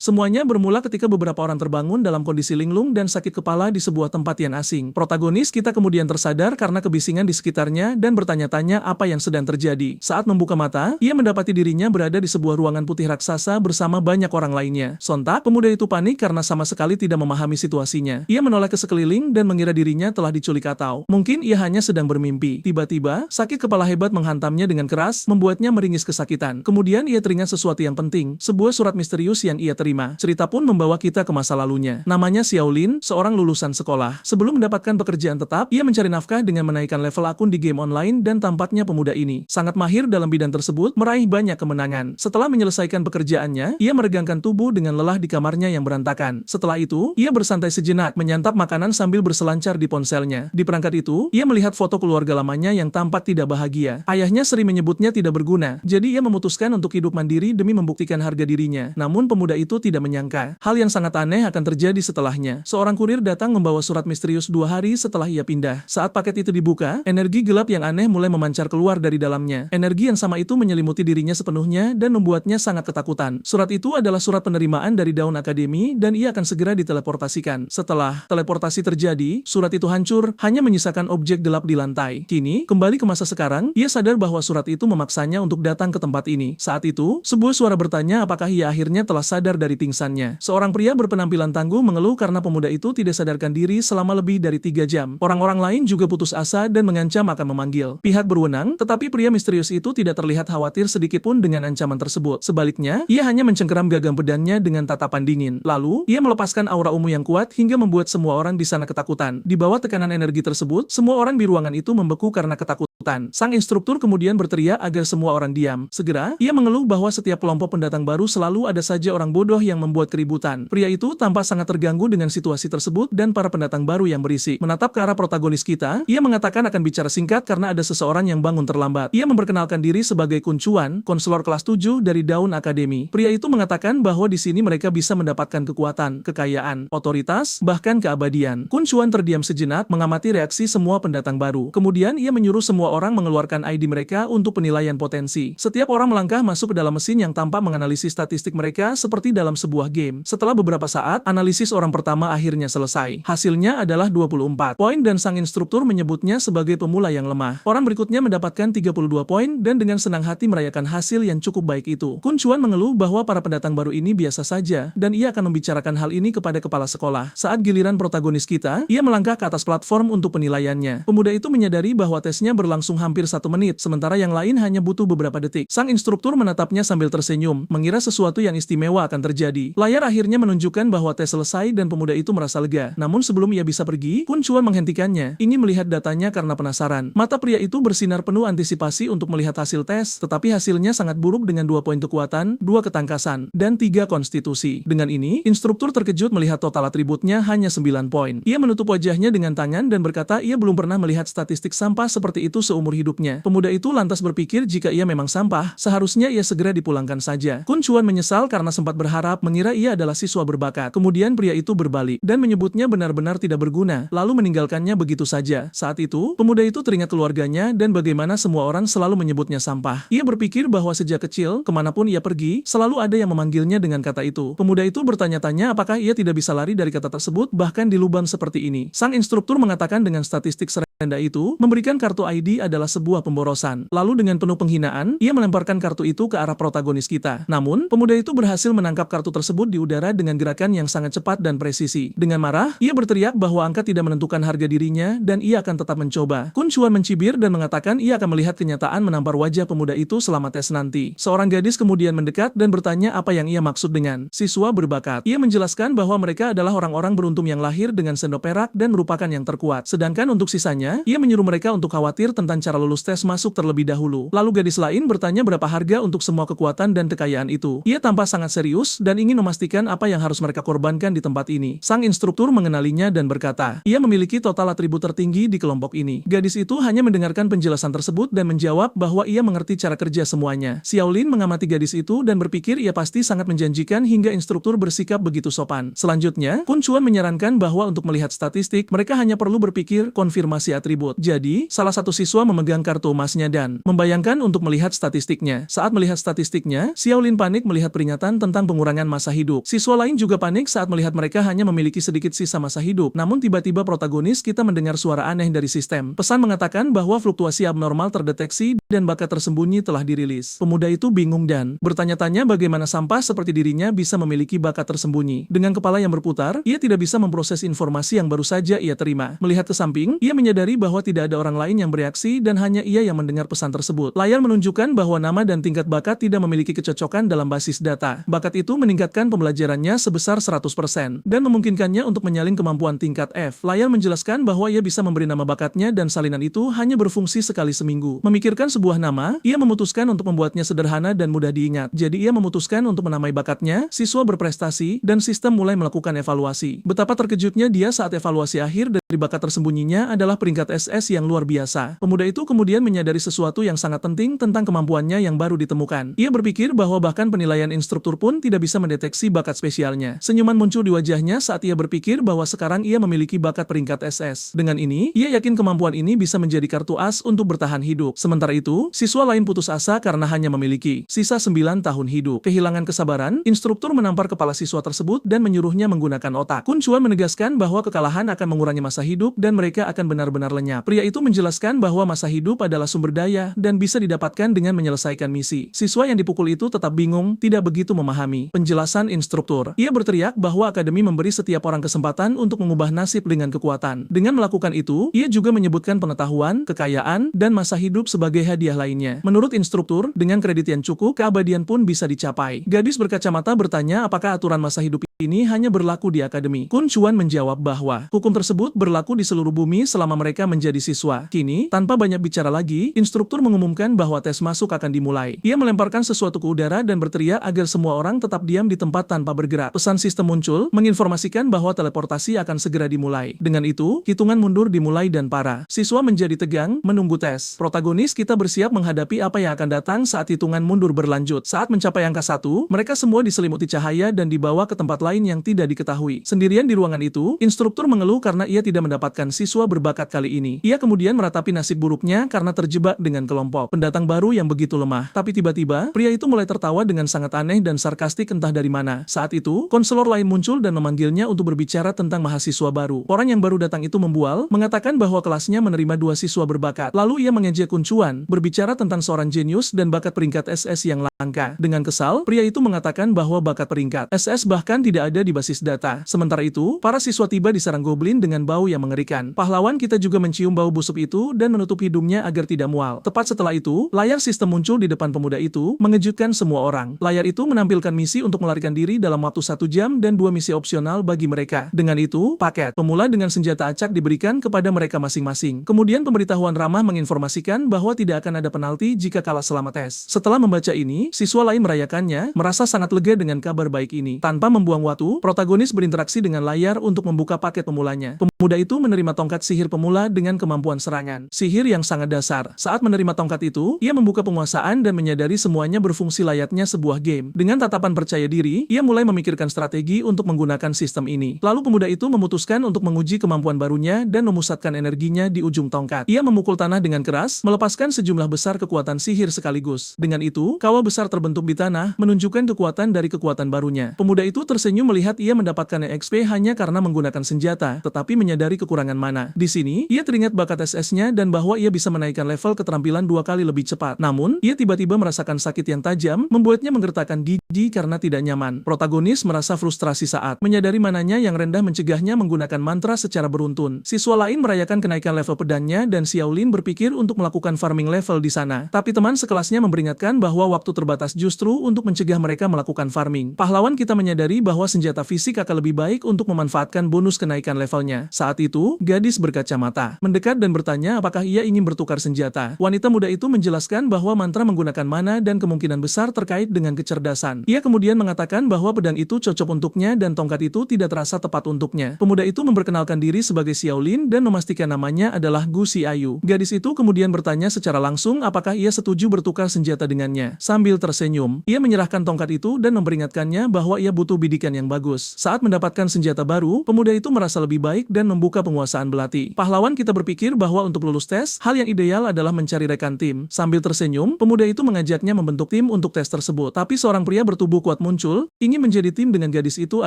Semuanya bermula ketika beberapa orang terbangun dalam kondisi linglung dan sakit kepala di sebuah tempat yang asing. Protagonis kita kemudian tersadar karena kebisingan di sekitarnya dan bertanya-tanya apa yang sedang terjadi. Saat membuka mata, ia mendapati dirinya berada di sebuah ruangan putih raksasa bersama banyak orang lainnya. Sontak, pemuda itu panik karena sama sekali tidak memahami situasinya. Ia menoleh ke sekeliling dan mengira dirinya telah diculik atau mungkin ia hanya sedang bermimpi. Tiba-tiba, sakit kepala hebat menghantamnya dengan keras, membuatnya meringis kesakitan. Kemudian ia teringat sesuatu yang penting, sebuah surat misterius yang ia terima. Cerita pun membawa kita ke masa lalunya. Namanya Xiaolin, seorang lulusan sekolah. Sebelum mendapatkan pekerjaan tetap, ia mencari nafkah dengan menaikkan level akun di game online dan tampaknya pemuda ini sangat mahir dalam bidang tersebut, meraih banyak kemenangan. Setelah menyelesaikan pekerjaannya, ia meregangkan tubuh dengan lelah di kamarnya yang berantakan. Setelah itu, ia bersantai sejenak, menyantap makanan sambil berselancar di ponselnya. Di perangkat itu, ia melihat foto keluarga lamanya yang tampak tidak bahagia. Ayahnya sering menyebutnya tidak berguna, jadi ia memutuskan untuk hidup mandiri demi membuktikan harga dirinya. Namun pemuda itu tidak menyangka hal yang sangat aneh akan terjadi setelahnya. Seorang kurir datang membawa surat misterius 2 hari setelah ia pindah. Saat paket itu dibuka, energi gelap yang aneh mulai memancar keluar dari dalamnya. Energi yang sama itu menyelimuti dirinya sepenuhnya dan membuatnya sangat ketakutan. Surat itu adalah surat penerimaan dari Daun Akademi dan ia akan segera diteleportasikan. Setelah teleportasi terjadi, surat itu hancur, hanya menyisakan objek gelap di lantai. Kini, kembali ke masa sekarang, ia sadar bahwa surat itu memaksanya untuk datang ke tempat ini. Saat itu, sebuah suara bertanya apakah ia akhirnya telah sadar dari pingsannya. Seorang pria berpenampilan tangguh mengeluh karena pemuda itu tidak sadarkan diri selama lebih dari 3 jam. Orang-orang lain juga putus asa dan mengancam akan memanggil pihak berwenang, tetapi pria misterius itu tidak terlihat khawatir sedikitpun dengan ancaman tersebut. Sebaliknya, ia hanya mencengkeram gagang pedangnya dengan tatapan dingin. Lalu, ia melepaskan aura ungu yang kuat hingga membuat semua orang di sana ketakutan. Di bawah tekanan energi tersebut, semua orang di ruangan itu membeku karena ketakutan. Sang instruktur kemudian berteriak agar semua orang diam. Segera, ia mengeluh bahwa setiap kelompok pendatang baru selalu ada saja orang bodoh yang membuat keributan. Pria itu tampak sangat terganggu dengan situasi tersebut dan para pendatang baru yang berisik. Menatap ke arah protagonis kita, ia mengatakan akan bicara singkat karena ada seseorang yang bangun terlambat. Ia memperkenalkan diri sebagai Kun Chuan, konselor kelas 7 dari Daun Akademi. Pria itu mengatakan bahwa di sini mereka bisa mendapatkan kekuatan, kekayaan, otoritas, bahkan keabadian. Kun Chuan terdiam sejenak mengamati reaksi semua pendatang baru. Kemudian ia menyuruh semua orang mengeluarkan ID mereka untuk penilaian potensi. Setiap orang melangkah masuk ke dalam mesin yang tampak menganalisis statistik mereka seperti dalam sebuah game. Setelah beberapa saat, analisis orang pertama akhirnya selesai. Hasilnya adalah 24 poin dan sang instruktur menyebutnya sebagai pemula yang lemah. Orang berikutnya mendapatkan 32 poin dan dengan senang hati merayakan hasil yang cukup baik itu. Kun Chuan mengeluh bahwa para pendatang baru ini biasa saja dan ia akan membicarakan hal ini kepada kepala sekolah. Saat giliran protagonis kita, ia melangkah ke atas platform untuk penilaiannya. Pemuda itu menyadari bahwa tesnya berlangsung hampir 1 menit, sementara yang lain hanya butuh beberapa detik. Sang instruktur menatapnya sambil tersenyum, mengira sesuatu yang istimewa akan terjadi. Layar akhirnya menunjukkan bahwa tes selesai dan pemuda itu merasa lega. Namun sebelum ia bisa pergi, Kun Chuan menghentikannya, ingin melihat datanya karena penasaran. Mata pria itu bersinar penuh antisipasi untuk melihat hasil tes, tetapi hasilnya sangat buruk dengan 2 poin kekuatan, 2 ketangkasan, dan 3 konstitusi. Dengan ini, instruktur terkejut melihat total atributnya hanya 9 poin. Ia menutup wajahnya dengan tangan dan berkata ia belum pernah melihat statistik sampah seperti itu seumur hidupnya. Pemuda itu lantas berpikir jika ia memang sampah, seharusnya ia segera dipulangkan saja. Kun Chuan menyesal karena sempat berharap mengira ia adalah siswa berbakat. Kemudian pria itu berbalik dan menyebutnya benar-benar tidak berguna, lalu meninggalkannya begitu saja. Saat itu, pemuda itu teringat keluarganya dan bagaimana semua orang selalu menyebutnya sampah. Ia berpikir bahwa sejak kecil, kemanapun ia pergi, selalu ada yang memanggilnya dengan kata itu. Pemuda itu bertanya-tanya apakah ia tidak bisa lari dari kata tersebut bahkan di lubang seperti ini. Sang instruktur mengatakan dengan statistik serendah itu, memberikan kartu ID adalah sebuah pemborosan. Lalu dengan penuh penghinaan, ia melemparkan kartu itu ke arah protagonis kita. Namun, pemuda itu berhasil menangkap kartu tersebut di udara dengan gerakan yang sangat cepat dan presisi. Dengan marah, ia berteriak bahwa angka tidak menentukan harga dirinya dan ia akan tetap mencoba. Kun Chuan mencibir dan mengatakan ia akan melihat kenyataan menampar wajah pemuda itu selama tes nanti. Seorang gadis kemudian mendekat dan bertanya apa yang ia maksud dengan siswa berbakat. Ia menjelaskan bahwa mereka adalah orang-orang beruntung yang lahir dengan sendok perak dan merupakan yang terkuat. Sedangkan untuk sisanya, ia menyuruh mereka untuk khawatir tentang cara lulus tes masuk terlebih dahulu. Lalu gadis lain bertanya berapa harga untuk semua kekuatan dan kekayaan itu. Ia tampak sangat serius dan ingin memastikan apa yang harus mereka korbankan di tempat ini. Sang instruktur mengenalinya dan berkata, ia memiliki total atribut tertinggi di kelompok ini. Gadis itu hanya mendengarkan penjelasan tersebut dan menjawab bahwa ia mengerti cara kerja semuanya. Xiaolin mengamati gadis itu dan berpikir ia pasti sangat menjanjikan hingga instruktur bersikap begitu sopan. Selanjutnya, Kun Chuan menyarankan bahwa untuk melihat statistik, mereka hanya perlu berpikir konfirmasi atribut. Jadi, salah satu siswa memegang kartu emasnya dan membayangkan untuk melihat statistiknya. Saat melihat statistiknya, Xiaolin panik melihat peringatan tentang pengurangan masa hidup. Siswa lain juga panik saat melihat mereka hanya memiliki sedikit sisa masa hidup. Namun tiba-tiba protagonis kita mendengar suara aneh dari sistem. Pesan mengatakan bahwa fluktuasi abnormal terdeteksi dan bakat tersembunyi telah dirilis. Pemuda itu bingung dan bertanya-tanya bagaimana sampah seperti dirinya bisa memiliki bakat tersembunyi. Dengan kepala yang berputar, ia tidak bisa memproses informasi yang baru saja ia terima. Melihat ke samping, ia menyadari bahwa tidak ada orang lain yang bereaksi dan hanya ia yang mendengar pesan tersebut. Layar menunjukkan bahwa nama dan tingkat bakat tidak memiliki kecocokan dalam basis data. Bakat itu meningkatkan pembelajarannya sebesar 100% dan memungkinkannya untuk menyalin kemampuan tingkat F. Layar menjelaskan bahwa ia bisa memberi nama bakatnya dan salinan itu hanya berfungsi sekali seminggu. Memikirkan sebuah nama, ia memutuskan untuk membuatnya sederhana dan mudah diingat. Jadi ia memutuskan untuk menamai bakatnya, siswa berprestasi, dan sistem mulai melakukan evaluasi. Betapa terkejutnya dia saat evaluasi akhir dari bakat tersembunyinya adalah peringkat SS yang luar biasa. Pemuda itu kemudian menyadari sesuatu yang sangat penting tentang kemampuannya yang baru ditemukan. Ia berpikir bahwa bahkan penilaian instruktur pun tidak bisa mendeteksi bakat spesialnya. Senyuman muncul di wajahnya saat ia berpikir bahwa sekarang ia memiliki bakat peringkat SS. Dengan ini, ia yakin kemampuan ini bisa menjadi kartu as untuk bertahan hidup. Sementara itu, siswa lain putus asa karena hanya memiliki sisa 9 tahun hidup. Kehilangan kesabaran, instruktur menampar kepala siswa tersebut dan menyuruhnya menggunakan otak. Kun Chuan menegaskan bahwa kekalahan akan mengurangi masa hidup dan mereka akan benar-benar lenyap. Pria itu menjelaskan bahwa masa hidup adalah sumber daya dan bisa didapatkan dengan menyelesaikan misi. Siswa yang dipukul itu tetap bingung, tidak begitu memahami penjelasan instruktur. Ia berteriak bahwa akademi memberi setiap orang kesempatan untuk mengubah nasib dengan kekuatan. Dengan melakukan itu, ia juga menyebutkan pengetahuan, kekayaan, dan masa hidup sebagai hadiah lainnya. Menurut instruktur, dengan kredit yang cukup, keabadian pun bisa dicapai. Gadis berkacamata bertanya apakah aturan masa hidup ini hanya berlaku di akademi. Kun Chuan menjawab bahwa hukum tersebut berlaku di seluruh bumi selama mereka menjadi siswa. Kini, tanpa banyak bicara lagi, instruktur mengumumkan bahwa tes masuk akan dimulai. Ia melemparkan sesuatu ke udara dan berteriak agar semua orang tetap diam di tempat tanpa bergerak. Pesan sistem muncul, menginformasikan bahwa teleportasi akan segera dimulai. Dengan itu, hitungan mundur dimulai dan para siswa menjadi tegang, menunggu tes. Protagonis kita bersiap menghadapi apa yang akan datang saat hitungan mundur berlanjut. Saat mencapai angka 1, mereka semua diselimuti cahaya dan dibawa ke tempat lain yang tidak diketahui. Sendirian di ruangan itu, instruktur mengeluh karena ia tidak mendapatkan siswa berbakat kali ini. Ia kemudian meratapi nasib buruknya karena terjebak dengan kelompok pendatang baru yang begitu lemah. Tapi tiba-tiba, pria itu mulai tertawa dengan sangat aneh dan sarkastik entah dari mana. Saat itu, konselor lain muncul dan memanggilnya untuk berbicara tentang mahasiswa baru. Orang yang baru datang itu membual, mengatakan bahwa kelasnya menerima 2 siswa berbakat. Lalu ia mengejek Kun Chuan, berbicara tentang seorang jenius dan bakat peringkat SS yang langka. Dengan kesal, pria itu mengatakan bahwa bakat peringkat SS bahkan tidak ada di basis data. Sementara itu, para siswa tiba di sarang goblin dengan bau yang mengerikan. Pahlawan kita juga mencium bau busuk itu dan menutup hidungnya agar tidak mual. Tepat setelah itu, layar sistem muncul di depan pemuda itu, mengejutkan semua orang. Layar itu menampilkan misi untuk melarikan diri dalam waktu 1 jam dan 2 misi opsional bagi mereka. Dengan itu, paket pemula dengan senjata acak diberikan kepada mereka masing-masing. Kemudian pemberitahuan ramah menginformasikan bahwa tidak akan ada penalti jika kalah selama tes. Setelah membaca ini, siswa lain merayakannya, merasa sangat lega dengan kabar baik ini. Tanpa membuang waktu, protagonis berinteraksi dengan layar untuk membuka paket pemulanya. Pemuda itu menerima tongkat sihir pemula dengan kemampuan serangan sihir yang sangat dasar. Saat menerima tongkat itu, ia membuka penguasaan dan menyadari semuanya berfungsi layaknya sebuah game. Dengan tatapan percaya diri, ia mulai memikirkan strategi untuk menggunakan sistem ini. Lalu pemuda itu memutuskan untuk menguji kemampuan barunya dan memusatkan energinya di ujung tongkat. Ia memukul tanah dengan keras, melepaskan sejumlah besar kekuatan sihir sekaligus. Dengan itu, kawah besar terbentuk di tanah, menunjukkan kekuatan dari kekuatan barunya. Pemuda itu tersenyum melihat ia mendapatkan XP hanya karena menggunakan senjata, tetapi menyadari kekurangan mana. Di sini, ia teringat bakat SS-nya dan bahwa ia bisa menaikkan level keterampilan 2 kali lebih cepat. Namun, ia tiba-tiba merasakan sakit yang tajam, membuatnya menggertakkan gigi karena tidak nyaman. Protagonis merasa frustrasi saat menyadari mananya yang rendah mencegahnya menggunakan mantra secara beruntun. Siswa lain merayakan kenaikan level pedangnya dan Xiaolin berpikir untuk melakukan farming level di sana. Tapi teman sekelasnya memperingatkan bahwa waktu terbatas justru untuk mencegah mereka melakukan farming. Pahlawan kita menyadari bahwa senjata fisik akan lebih baik untuk memanfaatkan bonus kenaikan levelnya. Saat itu, gadis berkacamata mendekat dan bertanya apakah ia ingin bertukar senjata. Wanita muda itu menjelaskan bahwa mantra menggunakan mana dan kemungkinan besar terkait dengan kecerdasan. Ia kemudian mengatakan bahwa pedang itu cocok untuknya dan tongkat itu tidak terasa tepat untuknya. Pemuda itu memperkenalkan diri sebagai Xiaolin dan memastikan namanya adalah Gu Xiaoyu. Gadis itu kemudian bertanya secara langsung apakah ia setuju bertukar senjata dengannya. Sambil tersenyum, ia menyerahkan tongkat itu dan memperingatkannya bahwa ia butuh bidikan yang bagus. Saat mendapatkan senjata baru, pemuda itu merasa lebih baik dan membuka penguasaan belati. Pahlawan kita berpikir bahwa untuk lulus tes, hal yang ideal adalah mencari rekan tim. Sambil tersenyum, pemuda itu mengajaknya membentuk tim untuk tes tersebut. Tapi seorang pria bertubuh kuat muncul, ingin menjadi tim dengan gadis itu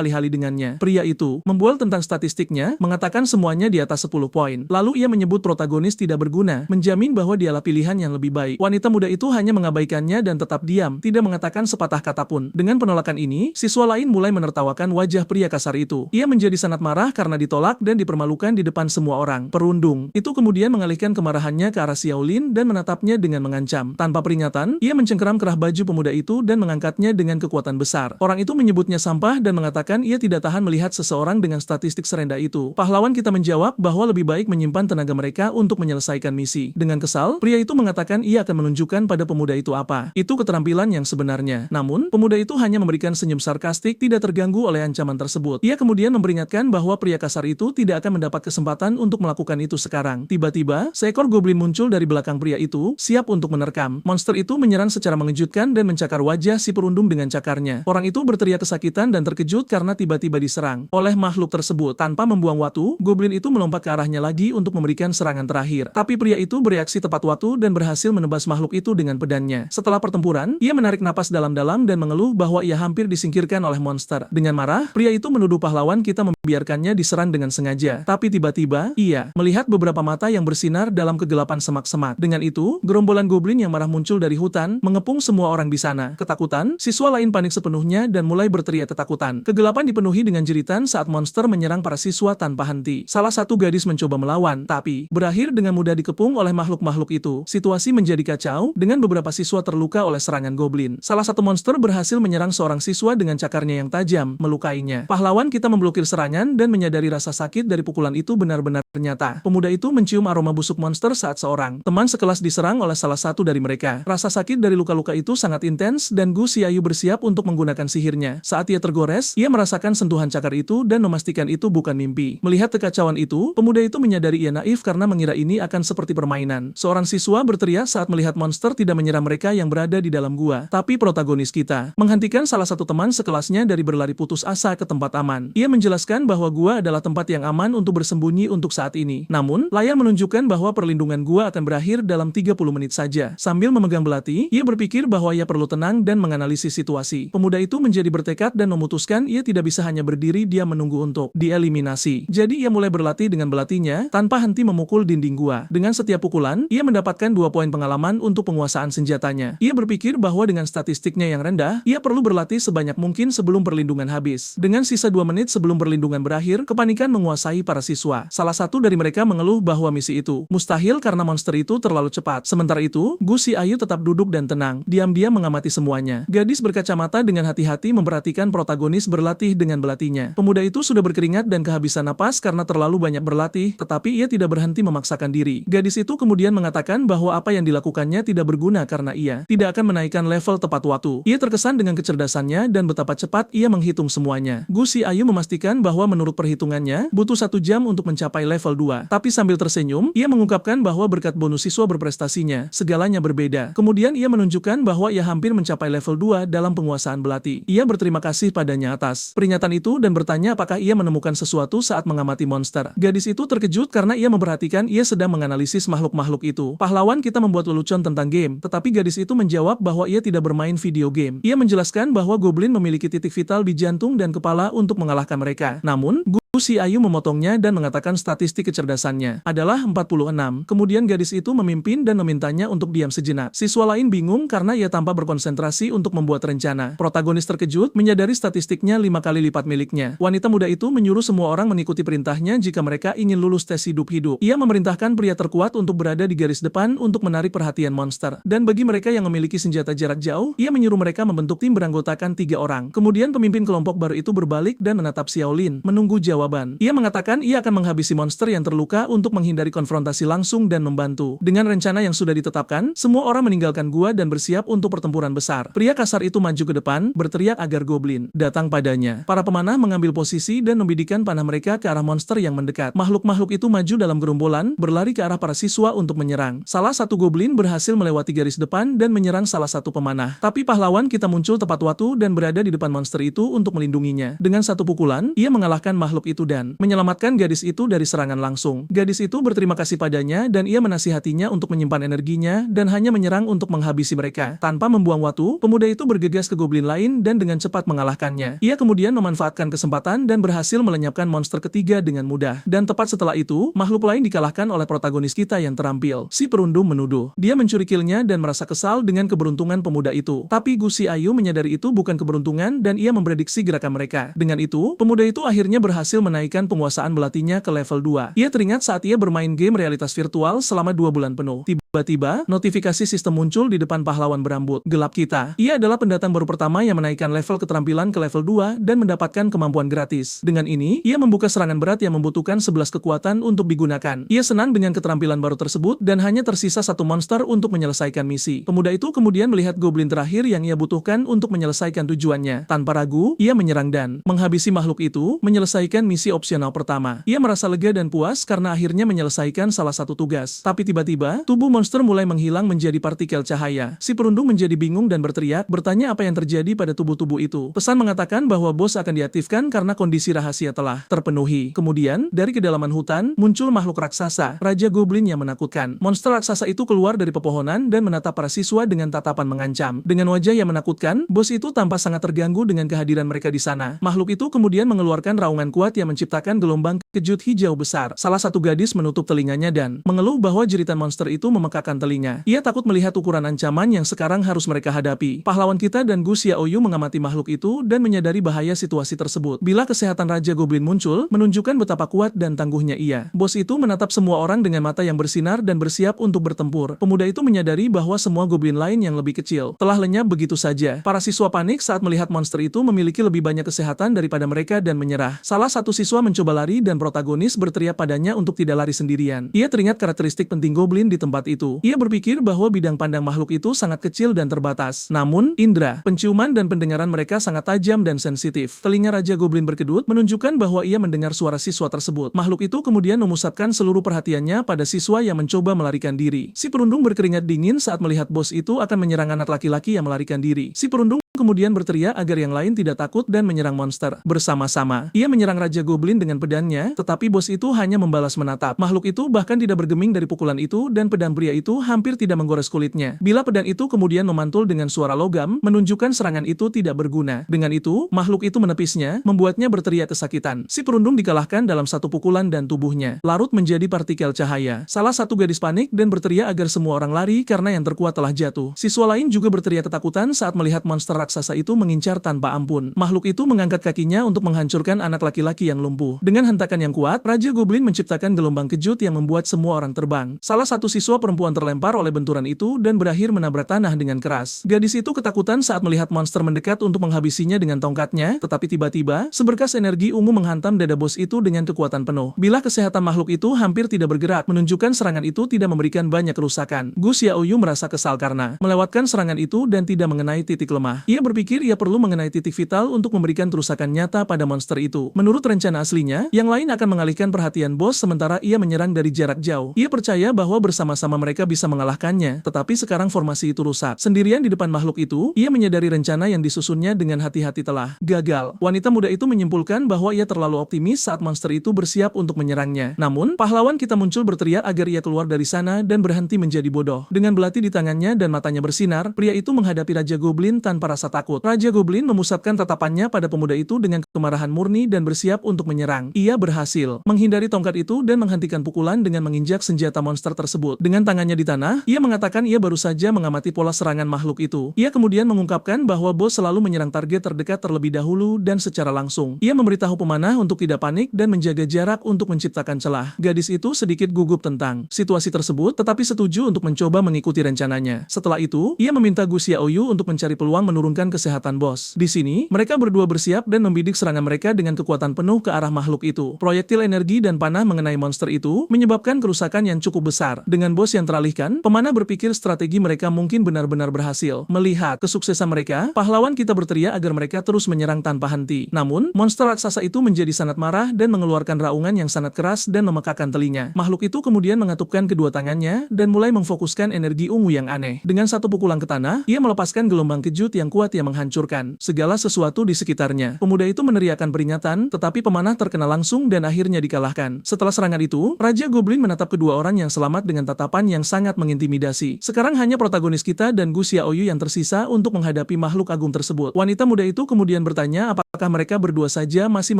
alih-alih dengannya. Pria itu membual tentang statistiknya, mengatakan semuanya di atas 10 poin. Lalu ia menyebut protagonis tidak berguna, menjamin bahwa dialah pilihan yang lebih baik. Wanita muda itu hanya mengabaikannya dan tetap diam, tidak mengatakan sepatah kata pun. Dengan penolakan ini, siswa lain mulai menertawakan wajah pria kasar itu. Ia menjadi sangat marah karena ditolak dan dipermalukan di depan semua orang. Perundung itu kemudian mengalihkan kemarahannya ke arah Xiaolin dan menatapnya dengan mengancam. Tanpa peringatan, ia mencengkeram kerah baju pemuda itu dan mengangkatnya dengan kekuatan besar. Orang itu menyebutnya sampah dan mengatakan ia tidak tahan melihat seseorang dengan statistik serendah itu. Pahlawan kita menjawab bahwa lebih baik menyimpan tenaga mereka untuk menyelesaikan misi. Dengan kesal, pria itu mengatakan ia akan menunjukkan pada pemuda itu apa itu keterampilan yang sebenarnya. Namun, pemuda itu hanya memberikan senyum sarkastik, tidak terganggu oleh ancaman tersebut. Ia kemudian memperingatkan bahwa pria kasar itu tidak akan mendapat kesempatan untuk melakukan itu sekarang. Tiba-tiba, seekor goblin muncul dari belakang pria itu, siap untuk menerkam. Monster itu menyerang secara mengejutkan dan mencakar wajah si perundung dengan cakarnya. Orang itu berteriak kesakitan dan terkejut karena tiba-tiba diserang oleh makhluk tersebut. Tanpa membuang waktu, goblin itu melompat ke arahnya lagi untuk memberikan serangan terakhir. Tapi pria itu bereaksi tepat waktu dan berhasil menebas makhluk itu dengan pedangnya. Setelah pertempuran, ia menarik napas dalam-dalam dan mengeluh bahwa ia hampir disingkirkan oleh monster. Dengan marah, pria itu menuduh pahlawan kita membiarkannya diserang dengan sengaja. Tapi tiba-tiba, ia melihat beberapa mata yang bersinar dalam kegelapan semak-semak. Dengan itu, gerombolan goblin yang marah muncul dari hutan, mengepung semua orang di sana. Ketakutan, siswa lain panik sepenuhnya dan mulai berteriak ketakutan. Kegelapan dipenuhi dengan jeritan saat monster menyerang para siswa tanpa henti. Salah satu gadis mencoba melawan, tapi berakhir dengan mudah dikepung oleh makhluk-makhluk itu. Situasi menjadi kacau, dengan beberapa siswa terluka oleh serangan goblin. Salah satu monster berhasil menyerang seorang siswa dengan cakarnya yang tajam, melukainya. Pahlawan kita memblokir serangan dan menyadari rasa sakit dari pukulan itu benar-benar nyata. Pemuda itu mencium aroma busuk monster saat seorang teman sekelas diserang oleh salah satu dari mereka. Rasa sakit dari luka-luka itu sangat intens dan Gu Xiaoyu bersiap untuk menggunakan sihirnya. Saat ia tergores, ia merasakan sentuhan cakar itu dan memastikan itu bukan mimpi. Melihat kekacauan itu, pemuda itu menyadari ia naif karena mengira ini akan seperti permainan. Seorang siswa berteriak saat melihat monster tidak menyerang mereka yang berada di dalam gua. Tapi protagonis kita menghentikan salah satu teman sekelasnya dari berlari putus asa ke tempat aman. Ia menjelaskan bahwa gua adalah tempat yang aman untuk bersembunyi untuk saat ini. Namun, layar menunjukkan bahwa perlindungan gua akan berakhir dalam 30 menit saja. Sambil memegang belati, ia berpikir bahwa ia perlu tenang dan menganalisis situasi. Pemuda itu menjadi bertekad dan memutuskan ia tidak bisa hanya berdiri dia menunggu untuk dieliminasi. Jadi ia mulai berlatih dengan belatinya tanpa henti memukul dinding gua. Dengan setiap pukulan, ia mendapatkan 2 poin pengalaman untuk penguasaan senjatanya. Ia berpikir bahwa dengan statistiknya yang rendah, ia perlu berlatih sebanyak mungkin sebelum perlindungan habis. Dengan sisa 2 menit sebelum perlindungan berakhir, kepanikan menguasai para siswa. Salah satu dari mereka mengeluh bahwa misi itu mustahil karena monster itu terlalu cepat. Sementara itu, Gu Xiaoyu tetap duduk dan tenang, diam-diam mengamati semuanya. Gadis berkacamata dengan hati-hati memperhatikan protagonis berlatih dengan belatinya. Pemuda itu sudah berkeringat dan kehabisan napas karena terlalu banyak berlatih, tetapi ia tidak berhenti memaksakan diri. Gadis itu kemudian mengatakan bahwa apa yang dilakukannya tidak berguna karena ia tidak akan menaikkan level tepat waktu. Ia terkesan dengan kecerdasannya dan betapa cepat ia menghitung semuanya. Gu Xiaoyu memastikan bahwa menurut perhitungannya, butuh 1 jam untuk mencapai level 2. Tapi sambil tersenyum, ia mengungkapkan bahwa berkat bonus siswa berprestasinya, segalanya berbeda. Kemudian ia menunjukkan bahwa ia hampir mencapai level 2 dalam penguasaan belati. Ia berterima kasih padanya atas peringatan itu dan bertanya apakah ia menemukan sesuatu saat mengamati monster. Gadis itu terkejut karena ia memperhatikan ia sedang menganalisis makhluk-makhluk itu. Pahlawan kita membuat lelucon tentang game, tetapi gadis itu menjawab bahwa ia tidak bermain video game. Ia menjelaskan bahwa goblin memiliki titik vital di jantung dan kepala untuk mengalahkan mereka. Namun, Gu Xiaoyu memotongnya dan mengatakan statistik kecerdasannya adalah 46. Kemudian gadis itu memimpin dan memintanya untuk diam sejenak. Siswa lain bingung karena ia tanpa berkonsentrasi untuk membuat rencana. Protagonis terkejut menyadari statistiknya 5 kali lipat miliknya. Wanita muda itu menyuruh semua orang mengikuti perintahnya jika mereka ingin lulus tes hidup-hidup. Ia memerintahkan pria terkuat untuk berada di garis depan untuk menarik perhatian monster. Dan bagi mereka yang memiliki senjata jarak jauh, ia menyuruh mereka membentuk tim beranggotakan 3 orang. Kemudian pemimpin kelompok baru itu berbalik dan menatap Xiaolin, menunggu jawaban. Ia mengatakan ia akan menghabisi monster yang terluka untuk menghindari konfrontasi langsung dan membantu. Dengan rencana yang sudah ditetapkan, semua orang meninggalkan gua dan bersiap untuk pertempuran besar. Pria kasar itu maju ke depan, berteriak agar goblin datang padanya. Para pemanah mengambil posisi dan membidikkan panah mereka ke arah monster yang mendekat. Makhluk-makhluk itu maju dalam gerombolan, berlari ke arah para siswa untuk menyerang. Salah satu goblin berhasil melewati garis depan dan menyerang salah satu pemanah. Tapi pahlawan kita muncul tepat waktu dan berada di depan monster itu untuk melindunginya. Dengan satu pukulan, ia mengalahkan makhluk itu dan menyelamatkan gadis itu dari serangan langsung. Gadis itu berterima kasih padanya dan ia menasihatinya untuk menyimpan energinya dan hanya menyerang untuk menghabisi mereka. Tanpa membuang waktu, pemuda itu bergegas ke goblin lain dan dengan cepat mengalahkannya. Ia kemudian memanfaatkan kesempatan dan berhasil melenyapkan monster ketiga dengan mudah. Dan tepat setelah itu, makhluk lain dikalahkan oleh protagonis kita yang terampil. Si perundung menuduh. Dia mencuri killnya dan merasa kesal dengan keberuntungan pemuda itu. Tapi Gu Xiaoyu menyadari itu bukan keberuntungan dan ia memprediksi gerakan mereka. Dengan itu, pemuda itu akhirnya berhasil menaikkan penguasaan belatinya ke level 2. Ia teringat saat ia bermain game realitas virtual selama 2 bulan penuh. Tiba-tiba, notifikasi sistem muncul di depan pahlawan berambut gelap kita. Ia adalah pendatang baru pertama yang menaikkan level keterampilan ke level 2 dan mendapatkan kemampuan gratis. Dengan ini, ia membuka serangan berat yang membutuhkan 11 kekuatan untuk digunakan. Ia senang dengan keterampilan baru tersebut dan hanya tersisa satu monster untuk menyelesaikan misi. Pemuda itu kemudian melihat goblin terakhir yang ia butuhkan untuk menyelesaikan tujuannya. Tanpa ragu, ia menyerang dan menghabisi makhluk itu, menyelesaikan misi opsional pertama. Ia merasa lega dan puas karena akhirnya menyelesaikan salah satu tugas. Tapi tiba-tiba, tubuh monster mulai menghilang menjadi partikel cahaya. Si perundung menjadi bingung dan berteriak, bertanya apa yang terjadi pada tubuh-tubuh itu. Pesan mengatakan bahwa bos akan diaktifkan karena kondisi rahasia telah terpenuhi. Kemudian, dari kedalaman hutan, muncul makhluk raksasa, Raja Goblin yang menakutkan. Monster raksasa itu keluar dari pepohonan dan menatap para siswa dengan tatapan mengancam. Dengan wajah yang menakutkan, bos itu tampak sangat terganggu dengan kehadiran mereka di sana. Makhluk itu kemudian mengeluarkan raungan kuat yang menciptakan gelombang kejut hijau besar. Salah satu gadis menutup telinganya dan mengeluh bahwa jeritan monster itu memekakan telinga. Ia takut melihat ukuran ancaman yang sekarang harus mereka hadapi. Pahlawan kita dan Gu Xiaoyu mengamati makhluk itu dan menyadari bahaya situasi tersebut. Bila kesehatan Raja Goblin muncul, menunjukkan betapa kuat dan tangguhnya ia. Bos itu menatap semua orang dengan mata yang bersinar dan bersiap untuk bertempur. Pemuda itu menyadari bahwa semua goblin lain yang lebih kecil telah lenyap begitu saja. Para siswa panik saat melihat monster itu memiliki lebih banyak kesehatan daripada mereka dan menyerah. Salah satu siswa mencoba lari dan protagonis berteriak padanya untuk tidak lari sendirian. Ia teringat karakteristik penting goblin di tempat itu. Ia berpikir bahwa bidang pandang makhluk itu sangat kecil dan terbatas. Namun, indera, penciuman dan pendengaran mereka sangat tajam dan sensitif. Telinga Raja Goblin berkedut menunjukkan bahwa ia mendengar suara siswa tersebut. Makhluk itu kemudian memusatkan seluruh perhatiannya pada siswa yang mencoba melarikan diri. Si perundung berkeringat dingin saat melihat bos itu akan menyerang anak laki-laki yang melarikan diri. Si perundung kemudian berteriak agar yang lain tidak takut dan menyerang monster. Bersama-sama, ia menyerang Raja Goblin dengan pedangnya, tetapi bos itu hanya membalas menatap. Makhluk itu bahkan tidak bergeming dari pukulan itu dan pedang pria itu hampir tidak menggores kulitnya. Bila pedang itu kemudian memantul dengan suara logam, menunjukkan serangan itu tidak berguna. Dengan itu, makhluk itu menepisnya, membuatnya berteriak kesakitan. Si perundung dikalahkan dalam satu pukulan dan tubuhnya larut menjadi partikel cahaya. Salah satu gadis panik dan berteriak agar semua orang lari karena yang terkuat telah jatuh. Siswa lain juga berteriak ketakutan saat melihat monster raksasa itu mengincar tanpa ampun. Makhluk itu mengangkat kakinya untuk menghancurkan anak laki-laki yang lumpuh. Dengan hentakan yang kuat, Raja Goblin menciptakan gelombang kejut yang membuat semua orang terbang. Salah satu siswa perempuan terlempar oleh benturan itu dan berakhir menabrak tanah dengan keras. Gadis itu ketakutan saat melihat monster mendekat untuk menghabisinya dengan tongkatnya, tetapi tiba-tiba, seberkas energi ungu menghantam dada bos itu dengan kekuatan penuh. Bila kesehatan makhluk itu hampir tidak bergerak, menunjukkan serangan itu tidak memberikan banyak kerusakan. Gu Xiaoyu merasa kesal karena melewatkan serangan itu dan tidak mengenai titik lemah. Ia berpikir ia perlu mengenai titik vital untuk memberikan kerusakan nyata pada monster itu. Menurut rencana aslinya, yang lain akan mengalihkan perhatian bos sementara ia menyerang dari jarak jauh. Ia percaya bahwa bersama-sama mereka bisa mengalahkannya, tetapi sekarang formasi itu rusak. Sendirian di depan makhluk itu, ia menyadari rencana yang disusunnya dengan hati-hati telah gagal. Wanita muda itu menyimpulkan bahwa ia terlalu optimis saat monster itu bersiap untuk menyerangnya. Namun, pahlawan kita muncul berteriak agar ia keluar dari sana dan berhenti menjadi bodoh. Dengan belati di tangannya dan matanya bersinar, pria itu menghadapi Raja Goblin tanpa rasa takut. Raja Goblin memusatkan tatapannya pada pemuda itu dengan kemarahan murni dan bersiap untuk menyerang. Ia berhasil menghindari tongkat itu dan menghentikan pukulan dengan menginjak senjata monster tersebut. Dengan tangannya di tanah, ia mengatakan ia baru saja mengamati pola serangan makhluk itu. Ia kemudian mengungkapkan bahwa bos selalu menyerang target terdekat terlebih dahulu dan secara langsung. Ia memberitahu pemanah untuk tidak panik dan menjaga jarak untuk menciptakan celah. Gadis itu sedikit gugup tentang situasi tersebut, tetapi setuju untuk mencoba mengikuti rencananya. Setelah itu, ia meminta Gu Xiaoyu untuk mencari peluang menurunkan kesehatan bos. Di sini, mereka berdua bersiap dan membidik serangan mereka dengan kekuatan penuh ke arah makhluk itu. Proyektil energi dan panah mengenai monster itu menyebabkan kerusakan yang cukup besar. Dengan bos yang teralihkan, pemanah berpikir strategi mereka mungkin benar-benar berhasil. Melihat kesuksesan mereka, pahlawan kita berteriak agar mereka terus menyerang tanpa henti. Namun, monster raksasa itu menjadi sangat marah dan mengeluarkan raungan yang sangat keras dan memekakan telinga. Makhluk itu kemudian mengatupkan kedua tangannya dan mulai memfokuskan energi ungu yang aneh. Dengan satu pukulan ke tanah, ia melepaskan gelombang kejut yang kuat membuat ia menghancurkan segala sesuatu di sekitarnya. Pemuda itu meneriakkan peringatan, tetapi pemanah terkena langsung dan akhirnya dikalahkan. Setelah serangan itu, Raja Goblin menatap kedua orang yang selamat dengan tatapan yang sangat mengintimidasi. Sekarang hanya protagonis kita dan Gu Xiaoyu yang tersisa untuk menghadapi makhluk agung tersebut. Wanita muda itu kemudian bertanya apakah mereka berdua saja masih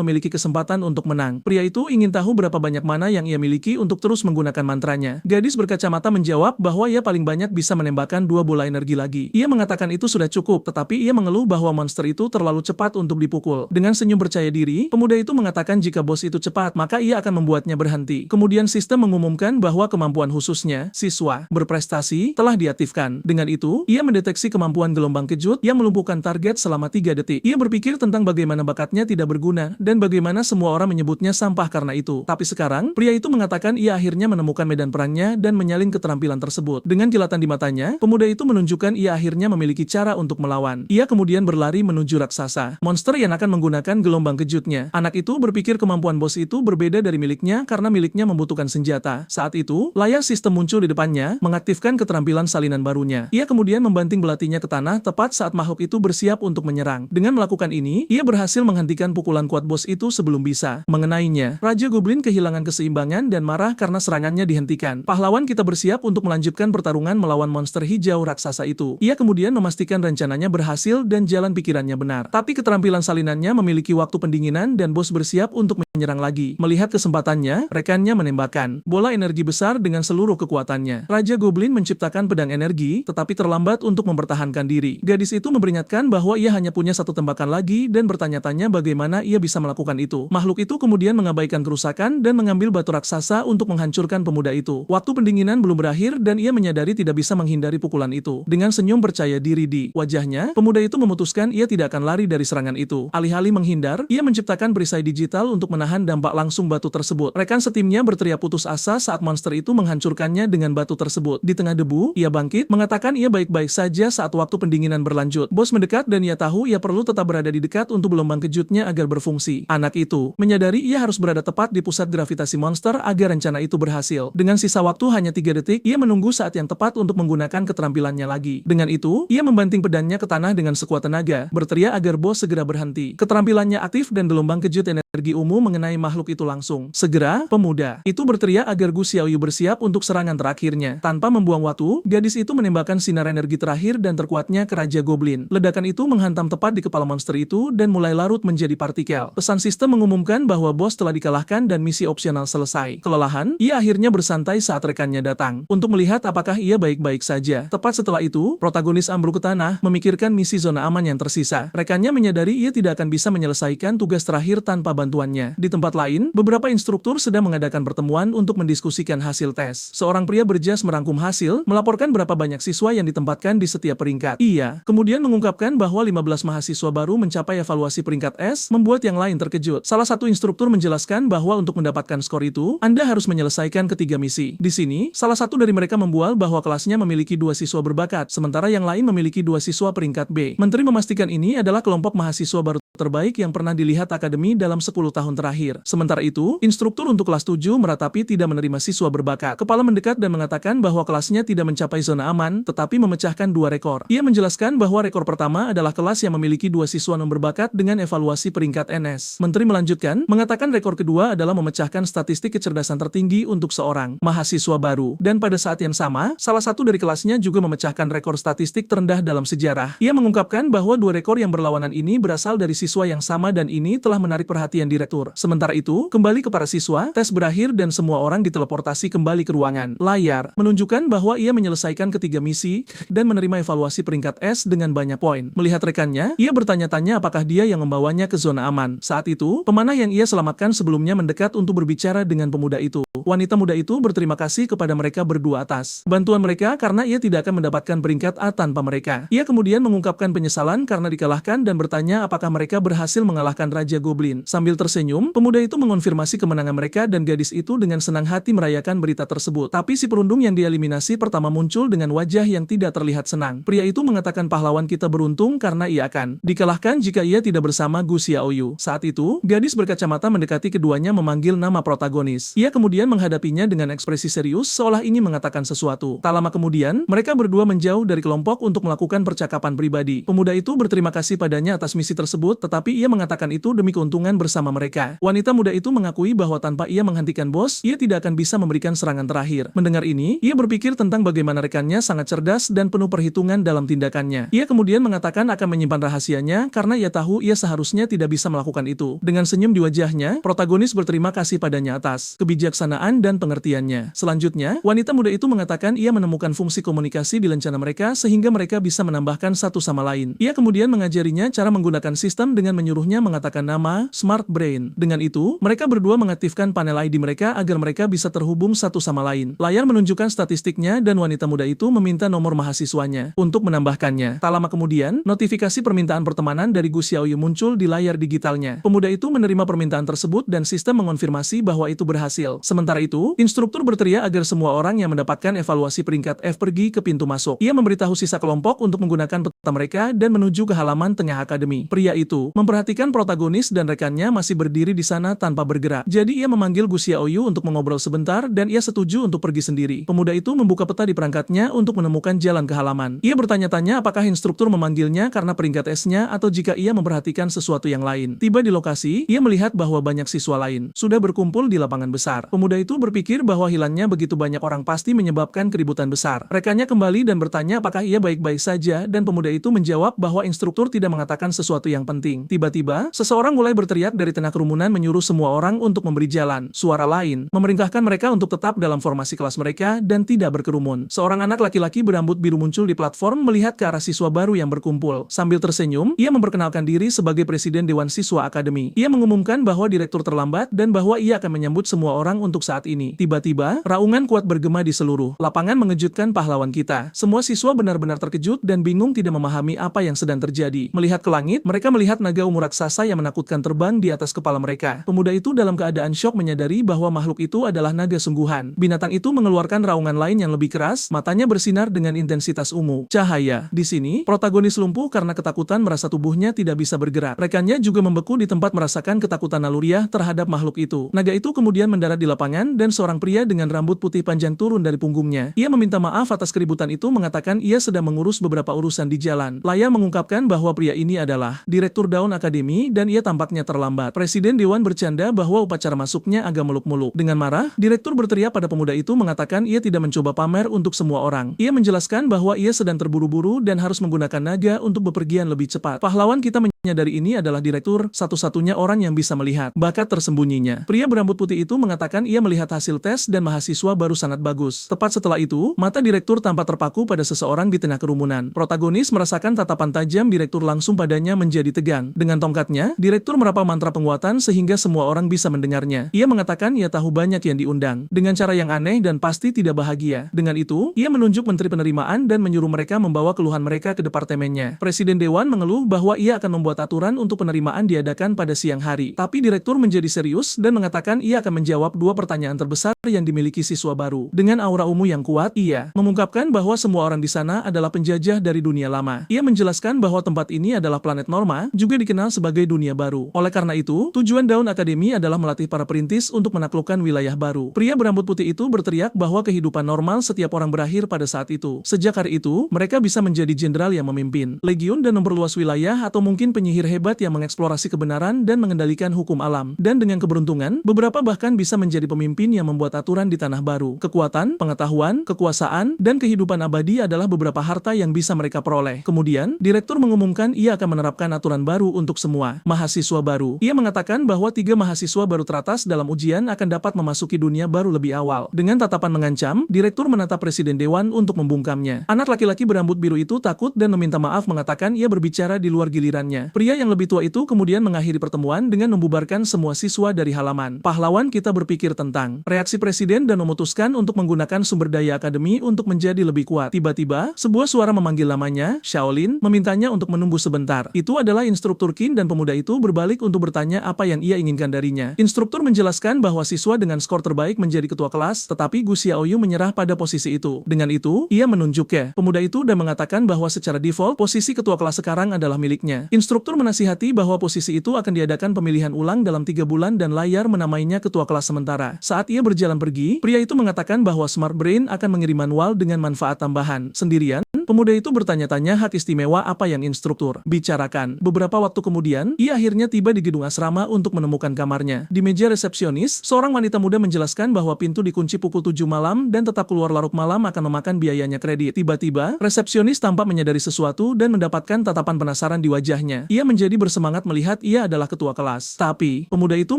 memiliki kesempatan untuk menang. Pria itu ingin tahu berapa banyak mana yang ia miliki untuk terus menggunakan mantranya. Gadis berkacamata menjawab bahwa ia paling banyak bisa menembakkan 2 bola energi lagi. Ia mengatakan itu sudah cukup, tetapi ia mengeluh bahwa monster itu terlalu cepat untuk dipukul. Dengan senyum percaya diri, pemuda itu mengatakan jika bos itu cepat, maka ia akan membuatnya berhenti. Kemudian sistem mengumumkan bahwa kemampuan khususnya, siswa, berprestasi, telah diaktifkan. Dengan itu, ia mendeteksi kemampuan gelombang kejut yang melumpuhkan target selama 3 detik. Ia berpikir tentang bagaimana bakatnya tidak berguna, dan bagaimana semua orang menyebutnya sampah karena itu. Tapi sekarang, pria itu mengatakan ia akhirnya menemukan medan perangnya dan menyalin keterampilan tersebut. Dengan kilatan di matanya, pemuda itu menunjukkan ia akhirnya memiliki cara untuk melawan. Ia kemudian berlari menuju raksasa, monster yang akan menggunakan gelombang kejutnya. Anak itu berpikir kemampuan bos itu berbeda dari miliknya karena miliknya membutuhkan senjata. Saat itu, layar sistem muncul di depannya, mengaktifkan keterampilan salinan barunya. Ia kemudian membanting belatinya ke tanah tepat saat makhluk itu bersiap untuk menyerang. Dengan melakukan ini, ia berhasil menghentikan pukulan kuat bos itu sebelum bisa mengenainya. Raja Goblin kehilangan keseimbangan dan marah karena serangannya dihentikan. Pahlawan kita bersiap untuk melanjutkan pertarungan melawan monster hijau raksasa itu. Ia kemudian memastikan rencananya berhasil dan jalan pikirannya benar. Tapi keterampilan salinannya memiliki waktu pendinginan dan bos bersiap untuk menyerang lagi. Melihat kesempatannya, rekannya menembakkan bola energi besar dengan seluruh kekuatannya. Raja Goblin menciptakan pedang energi, tetapi terlambat untuk mempertahankan diri. Gadis itu memperingatkan bahwa ia hanya punya 1 tembakan lagi dan bertanya-tanya bagaimana ia bisa melakukan itu. Makhluk itu kemudian mengabaikan kerusakan dan mengambil batu raksasa untuk menghancurkan pemuda itu. Waktu pendinginan belum berakhir dan ia menyadari tidak bisa menghindari pukulan itu. Dengan senyum percaya diri di wajahnya, pemuda itu memutuskan ia tidak akan lari dari serangan itu. Alih-alih menghindar, ia menciptakan perisai digital untuk menahan dampak langsung batu tersebut. Rekan setimnya berteriak putus asa saat monster itu menghancurkannya dengan batu tersebut. Di tengah debu, ia bangkit, mengatakan ia baik-baik saja saat waktu pendinginan berlanjut. Bos mendekat dan ia tahu ia perlu tetap berada di dekat untuk gelombang kejutnya agar berfungsi. Anak itu menyadari ia harus berada tepat di pusat gravitasi monster agar rencana itu berhasil. Dengan sisa waktu hanya 3 detik, ia menunggu saat yang tepat untuk menggunakan keterampilannya lagi. Dengan itu, ia membanting pedangnya ke tanah dengan sekuat tenaga, berteriak agar bos segera berhenti. Keterampilannya aktif dan gelombang kejut energi ungu mengenai makhluk itu langsung. Segera, pemuda itu berteriak agar Gu Xiaoyu bersiap untuk serangan terakhirnya. Tanpa membuang waktu, gadis itu menembakkan sinar energi terakhir dan terkuatnya ke Raja Goblin. Ledakan itu menghantam tepat di kepala monster itu dan mulai larut menjadi partikel. Pesan sistem mengumumkan bahwa bos telah dikalahkan dan misi opsional selesai. Kelelahan, ia akhirnya bersantai saat rekannya datang untuk melihat apakah ia baik-baik saja. Tepat setelah itu, protagonis ambruk ke tanah, memikirkan misi zona aman yang tersisa. Rekannya menyadari ia tidak akan bisa menyelesaikan tugas terakhir tanpa bantuannya. Di tempat lain, beberapa instruktur sedang mengadakan pertemuan untuk mendiskusikan hasil tes. Seorang pria berjas merangkum hasil, melaporkan berapa banyak siswa yang ditempatkan di setiap peringkat. Ia kemudian mengungkapkan bahwa 15 mahasiswa baru mencapai evaluasi peringkat S, membuat yang lain terkejut. Salah satu instruktur menjelaskan bahwa untuk mendapatkan skor itu, Anda harus menyelesaikan ketiga misi. Di sini, salah satu dari mereka membual bahwa kelasnya memiliki 2 siswa berbakat, sementara yang lain memiliki 2 siswa peringkat B. Menteri memastikan ini adalah kelompok mahasiswa baru terbaik yang pernah dilihat akademi dalam 10 tahun terakhir. Sementara itu, instruktur untuk kelas 7 meratapi tidak menerima siswa berbakat. Kepala mendekat dan mengatakan bahwa kelasnya tidak mencapai zona aman, tetapi memecahkan 2 rekor. Ia menjelaskan bahwa rekor pertama adalah kelas yang memiliki 2 siswa non berbakat dengan evaluasi peringkat NS. Menteri melanjutkan, mengatakan rekor kedua adalah memecahkan statistik kecerdasan tertinggi untuk seorang mahasiswa baru. Dan pada saat yang sama, salah satu dari kelasnya juga memecahkan rekor statistik terendah dalam sejarah. Ia mengungkapkan bahwa 2 rekor yang berlawanan ini berasal dari siswa yang sama dan ini telah menarik perhatian direktur. Sementara itu, kembali ke para siswa, tes berakhir dan semua orang diteleportasi kembali ke ruangan. Layar menunjukkan bahwa ia menyelesaikan ketiga misi dan menerima evaluasi peringkat S dengan banyak poin. Melihat rekannya, ia bertanya-tanya apakah dia yang membawanya ke zona aman. Saat itu, pemanah yang ia selamatkan sebelumnya mendekat untuk berbicara dengan pemuda itu. Wanita muda itu berterima kasih kepada mereka berdua atas bantuan mereka karena ia tidak akan mendapatkan peringkat A tanpa mereka. Ia kemudian mengungkapkan penyesalan karena dikalahkan dan bertanya apakah mereka berhasil mengalahkan Raja Goblin. Sambil Sambil tersenyum, pemuda itu mengonfirmasi kemenangan mereka dan gadis itu dengan senang hati merayakan berita tersebut. Tapi si perundung yang dieliminasi pertama muncul dengan wajah yang tidak terlihat senang. Pria itu mengatakan pahlawan kita beruntung karena ia akan dikalahkan jika ia tidak bersama Gu Xiaoyu. Saat itu, gadis berkacamata mendekati keduanya memanggil nama protagonis. Ia kemudian menghadapinya dengan ekspresi serius seolah ingin mengatakan sesuatu. Tak lama kemudian, mereka berdua menjauh dari kelompok untuk melakukan percakapan pribadi. Pemuda itu berterima kasih padanya atas misi tersebut, tetapi ia mengatakan itu demi keuntungan bersama mereka. Wanita muda itu mengakui bahwa tanpa ia menghentikan bos, ia tidak akan bisa memberikan serangan terakhir. Mendengar ini, ia berpikir tentang bagaimana rekannya sangat cerdas dan penuh perhitungan dalam tindakannya. Ia kemudian mengatakan akan menyimpan rahasianya karena ia tahu ia seharusnya tidak bisa melakukan itu. Dengan senyum di wajahnya, protagonis berterima kasih padanya atas kebijaksanaan dan pengertiannya. Selanjutnya, wanita muda itu mengatakan ia menemukan fungsi komunikasi di lencana mereka sehingga mereka bisa menambahkan satu sama lain. Ia kemudian mengajarinya cara menggunakan sistem dengan menyuruhnya mengatakan nama Smart Brain. Dengan itu, mereka berdua mengaktifkan panel ID mereka agar mereka bisa terhubung satu sama lain. Layar menunjukkan statistiknya dan wanita muda itu meminta nomor mahasiswanya untuk menambahkannya. Tak lama kemudian, notifikasi permintaan pertemanan dari Gu Xiaoyu muncul di layar digitalnya. Pemuda itu menerima permintaan tersebut dan sistem mengonfirmasi bahwa itu berhasil. Sementara itu, instruktur berteriak agar semua orang yang mendapatkan evaluasi peringkat F pergi ke pintu masuk. Ia memberitahu sisa kelompok untuk menggunakan peta mereka dan menuju ke halaman tengah akademi. Pria itu memperhatikan protagonis dan rekannya masih berdiri di sana tanpa bergerak. Jadi ia memanggil Gu Xiaoyu untuk mengobrol sebentar dan ia setuju untuk pergi sendiri. Pemuda itu membuka peta di perangkatnya untuk menemukan jalan ke halaman. Ia bertanya-tanya apakah instruktur memanggilnya karena peringkat S-nya atau jika ia memperhatikan sesuatu yang lain. Tiba di lokasi, ia melihat bahwa banyak siswa lain sudah berkumpul di lapangan besar. Pemuda itu berpikir bahwa hilangnya begitu banyak orang pasti menyebabkan keributan besar. Rekannya kembali dan bertanya apakah ia baik-baik saja dan pemuda itu menjawab bahwa instruktur tidak mengatakan sesuatu yang penting. Tiba-tiba, seseorang mulai berteriak dari tengah kerumunan menyuruh semua orang untuk memberi jalan. Suara lain memerintahkan mereka untuk tetap dalam formasi kelas mereka dan tidak berkerumun. Seorang anak laki-laki berambut biru muncul di platform melihat ke arah siswa baru yang berkumpul. Sambil tersenyum, ia memperkenalkan diri sebagai Presiden Dewan Siswa Akademi. Ia mengumumkan bahwa direktur terlambat dan bahwa ia akan menyambut semua orang untuk saat ini. Tiba-tiba, raungan kuat bergema di seluruh lapangan mengejutkan pahlawan kita. Semua siswa benar-benar terkejut dan bingung tidak memahami apa yang sedang terjadi. Melihat ke langit, mereka melihat naga ungu raksasa yang menakutkan terbang di atas kepala mereka. Pemuda itu dalam keadaan syok menyadari bahwa makhluk itu adalah naga sungguhan. Binatang itu mengeluarkan raungan lain yang lebih keras, matanya bersinar dengan intensitas ungu. Cahaya. Di sini, protagonis lumpuh karena ketakutan merasa tubuhnya tidak bisa bergerak. Rekannya juga membeku di tempat merasakan ketakutan naluriah terhadap makhluk itu. Naga itu kemudian mendarat di lapangan dan seorang pria dengan rambut putih panjang turun dari punggungnya. Ia meminta maaf atas keributan itu mengatakan ia sedang mengurus beberapa urusan di jalan. Layar mengungkapkan bahwa pria ini adalah Direktur Daun Akademi dan ia tampaknya terlambat. Presiden Dewan bercanda bahwa upacara masuknya agak muluk-muluk. Dengan marah, direktur berteriak pada pemuda itu mengatakan ia tidak mencoba pamer untuk semua orang. Ia menjelaskan bahwa ia sedang terburu-buru dan harus menggunakan naga untuk bepergian lebih cepat. Pahlawan kita menyadari ini adalah direktur, satu-satunya orang yang bisa melihat bakat tersembunyinya. Pria berambut putih itu mengatakan ia melihat hasil tes dan mahasiswa baru sangat bagus. Tepat setelah itu, mata direktur tampak terpaku pada seseorang di tengah kerumunan. Protagonis merasakan tatapan tajam direktur langsung padanya menjadi tegang. Dengan tongkatnya, direktur merapal mantra penguatan sehingga semua orang bisa mendengarnya. Ia mengatakan ia tahu banyak yang diundang, dengan cara yang aneh dan pasti tidak bahagia. Dengan itu, ia menunjuk menteri penerimaan dan menyuruh mereka membawa keluhan mereka ke departemennya. Presiden Dewan mengeluh bahwa ia akan membuat aturan untuk penerimaan diadakan pada siang hari. Tapi direktur menjadi serius dan mengatakan ia akan menjawab dua pertanyaan terbesar yang dimiliki siswa baru. Dengan aura ungu yang kuat, ia mengungkapkan bahwa semua orang di sana adalah penjajah dari dunia lama. Ia menjelaskan bahwa tempat ini adalah planet Norma, juga dikenal sebagai dunia baru. Oleh karena itu, tujuan Daun Akademi adalah melatih para perintis untuk menaklukkan wilayah baru. Pria berambut putih itu berteriak bahwa kehidupan normal setiap orang berakhir pada saat itu. Sejak hari itu, mereka bisa menjadi jenderal yang memimpin legiun dan memperluas wilayah atau mungkin penyihir hebat yang mengeksplorasi kebenaran dan mengendalikan hukum alam. Dan dengan keberuntungan, beberapa bahkan bisa menjadi pemimpin yang membuat aturan di tanah baru. Kekuatan, pengetahuan, kekuasaan, dan kehidupan abadi adalah beberapa harta yang bisa mereka peroleh. Kemudian, direktur mengumumkan ia akan menerapkan aturan baru untuk semua mahasiswa baru. Ia mengatakan bahwa 3 mahasiswa baru teratas dalam ujian akan dapat memasuki dunia baru lebih awal. Dengan tatapan mengancam, direktur menatap Presiden Dewan untuk membungkamnya. Anak laki-laki berambut biru itu takut dan meminta maaf mengatakan ia berbicara di luar gilirannya. Pria yang lebih tua itu kemudian mengakhiri pertemuan dengan membubarkan semua siswa dari halaman. Pahlawan kita berpikir tentang reaksi presiden dan memutuskan untuk menggunakan sumber daya akademi untuk menjadi lebih kuat. Tiba-tiba, sebuah suara memanggil namanya, Shaolin, memintanya untuk menunggu sebentar. Itu adalah instruktur Qin dan pemuda itu berbalik untuk bertanya apa yang ia inginkan darinya. Instruktur menjelaskan bahwa siswa dengan skor terbaik menjadi ketua kelas, tetapi Gu Xiaoyu menyerah pada posisi itu. Dengan itu, ia menunjuknya pemuda itu dan mengatakan bahwa secara default posisi ketua kelas sekarang adalah miliknya. Instruktur menasihati bahwa posisi itu akan diadakan pemilihan ulang dalam 3 bulan dan layar menamainya ketua kelas sementara. Saat ia berjalan pergi, pria itu mengatakan bahwa Smart Brain akan mengirim manual dengan manfaat tambahan. Sendirian, pemuda itu bertanya-tanya hak istimewa apa yang instruktur bicarakan. Beberapa waktu kemudian, ia akhirnya tiba di gedung asrama untuk menemukan kamarnya. Di meja resepsionis, seorang wanita muda menjelaskan bahwa pintu dikunci pukul 7 malam dan tetap keluar larut malam akan memakan biayanya kredit. Tiba-tiba, resepsionis tampak menyadari sesuatu dan mendapatkan tatapan penasaran di wajahnya. Ia menjadi bersemangat melihat ia adalah ketua kelas. Tapi, pemuda itu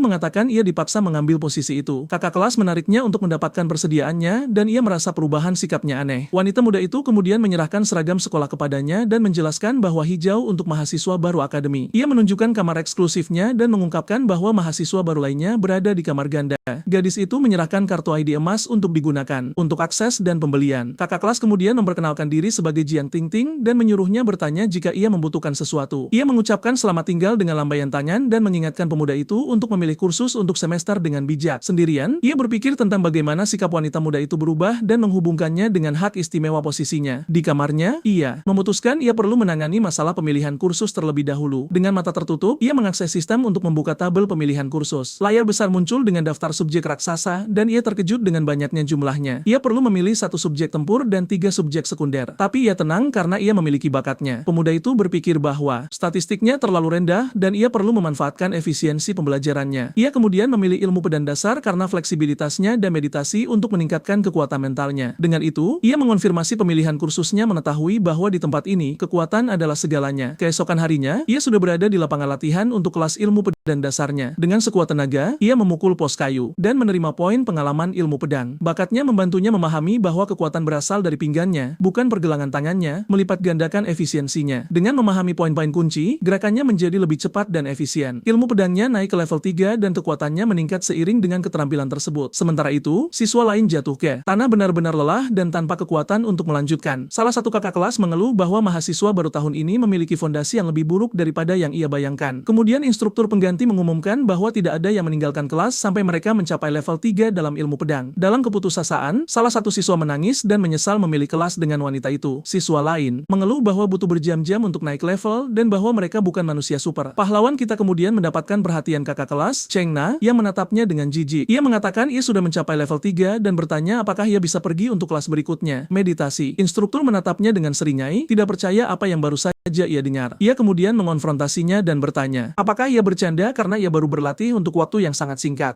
mengatakan ia dipaksa mengambil posisi itu. Kakak kelas menariknya untuk mendapatkan persediaannya dan ia merasa perubahan sikapnya aneh. Wanita muda itu kemudian menyerahkan seragam sekolah kepadanya dan menjelaskan bahwa hijau untuk mahasiswa baru akademi. Ia menunjukkan kamar eksklusifnya dan mengungkapkan bahwa mahasiswa baru lainnya berada di kamar ganda. Gadis itu menyerahkan kartu ID emas untuk digunakan untuk akses dan pembelian. Kakak kelas kemudian memperkenalkan diri sebagai Jiang Tingting dan menyuruhnya bertanya jika ia membutuhkan sesuatu. Ia mengucapkan selamat tinggal dengan lambaian tangan dan mengingatkan pemuda itu untuk memilih kursus untuk semester dengan bijak. Sendirian, ia berpikir tentang bagaimana sikap wanita muda itu berubah dan menghubungkannya dengan hak istimewa posisinya. Di kamarnya, ia memutuskan ia perlu menangani masalah pemilihan kursus terlebih dahulu. Dengan mata tertutup, ia mengakses sistem untuk membuka tabel pemilihan kursus. Layar besar muncul dengan daftar subjek raksasa dan ia terkejut dengan banyaknya jumlahnya. Ia perlu memilih 1 subjek tempur dan 3 subjek sekunder. Tapi ia tenang karena ia memiliki bakatnya. Pemuda itu berpikir bahwa statistiknya terlalu rendah dan ia perlu memanfaatkan efisiensi pembelajarannya. Ia kemudian memilih ilmu pedang dasar karena fleksibilitasnya dan meditasi untuk meningkatkan kekuatan mentalnya. Dengan itu, ia mengonfirmasi pemilihan kursusnya mengetahui bahwa di tempat ini, kekuatan adalah segalanya. Keesokan harinya, ia sudah berada di lapangan latihan untuk kelas ilmu pedang dasarnya. Dengan sekuat tenaga, ia memukul pos kayu dan menerima poin pengalaman ilmu pedang. Bakatnya membantunya memahami bahwa kekuatan berasal dari pinggannya, bukan pergelangan tangannya, melipat gandakan efisiensinya. Dengan memahami poin-poin kunci, gerakannya menjadi lebih cepat dan efisien. Ilmu pedangnya naik ke level 3 dan kekuatannya meningkat seiring dengan keterampilan tersebut. Sementara itu, siswa lain jatuh ke tanah benar-benar lelah dan tanpa kekuatan untuk melanjutkan. Salah satu kakak kelas mengeluh bahwa mahasiswa baru tahun ini memiliki fondasi yang lebih buruk daripada yang ia bayangkan. Kemudian instruktur pengganti mengumumkan bahwa tidak ada yang meninggalkan kelas sampai mereka mencapai level 3 dalam ilmu pedang. Dalam keputusasaan, salah satu siswa menangis dan menyesal memilih kelas dengan wanita itu. Siswa lain mengeluh bahwa butuh berjam-jam untuk naik level dan bahwa mereka bukan manusia super. Pahlawan kita kemudian mendapatkan perhatian kakak kelas, Cheng Na, yang menatapnya dengan jijik. Ia mengatakan ia sudah mencapai level 3 dan bertanya apakah ia bisa pergi untuk kelas berikutnya. Meditasi. Instruktur menatapnya dengan seringai, tidak percaya apa yang baru saja ia dengar. Ia kemudian mengonfrontasinya dan bertanya, apakah ia bercanda karena ia baru berlatih untuk waktu yang sangat singkat.